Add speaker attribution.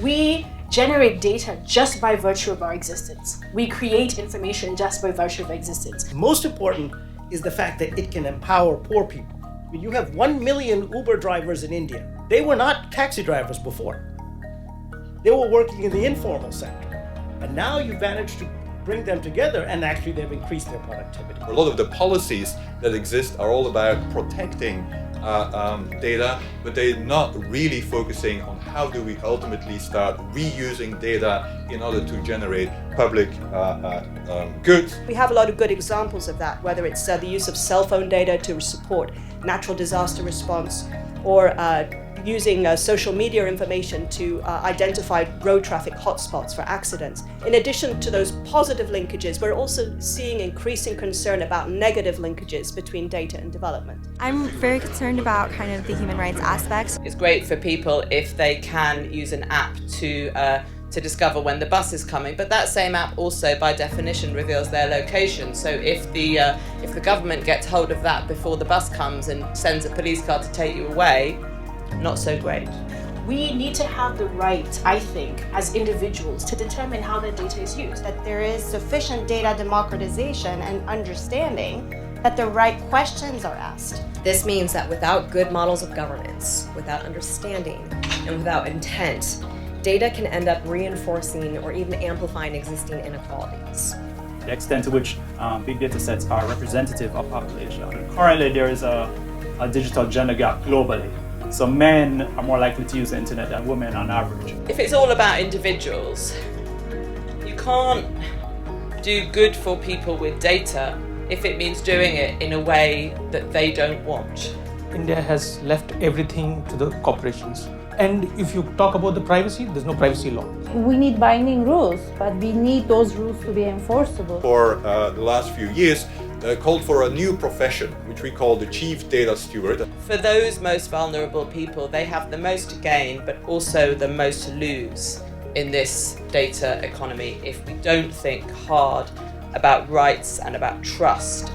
Speaker 1: We generate data just by virtue of our existence. We create information just by virtue of existence.
Speaker 2: Most important is the fact that it can empower poor people. I mean, you have 1 million Uber drivers in India. They were not taxi drivers before. They were working in the informal sector. And now you've managed to bring them together, and actually they've increased their productivity.
Speaker 3: A lot of the policies that exist are all about protecting data, but they're not really focusing on how do we ultimately start reusing data in order to generate public goods.
Speaker 4: We have a lot of good examples of that, whether it's the use of cell phone data to support natural disaster response, or using social media information to identify road traffic hotspots for accidents. In addition to those positive linkages, we're also seeing increasing concern about negative linkages between data and development.
Speaker 5: I'm very concerned about kind of the human rights aspects.
Speaker 6: It's great for people if they can use an app to discover when the bus is coming, but that same app also by definition reveals their location. So if the government gets hold of that before the bus comes and sends a police car to take you away, not so great.
Speaker 1: We need to have the right, I think, as individuals to determine how that data is used.
Speaker 7: That there is sufficient data democratization and understanding that the right questions are asked.
Speaker 8: This means that without good models of governance, without understanding, and without intent, data can end up reinforcing or even amplifying existing inequalities.
Speaker 9: The extent to which big data sets are representative of population. Currently, there is a digital gender gap globally. So men are more likely to use the internet than women on average.
Speaker 6: If it's all about individuals, you can't do good for people with data if it means doing it in a way that they don't want.
Speaker 10: India has left everything to the corporations. And if you talk about the privacy, there's no privacy law.
Speaker 11: We need binding rules, but we need those rules to be enforceable.
Speaker 3: For the last few years, called for a new profession, which we call the Chief Data Steward.
Speaker 6: For those most vulnerable people, they have the most to gain, but also the most to lose in this data economy if we don't think hard about rights and about trust.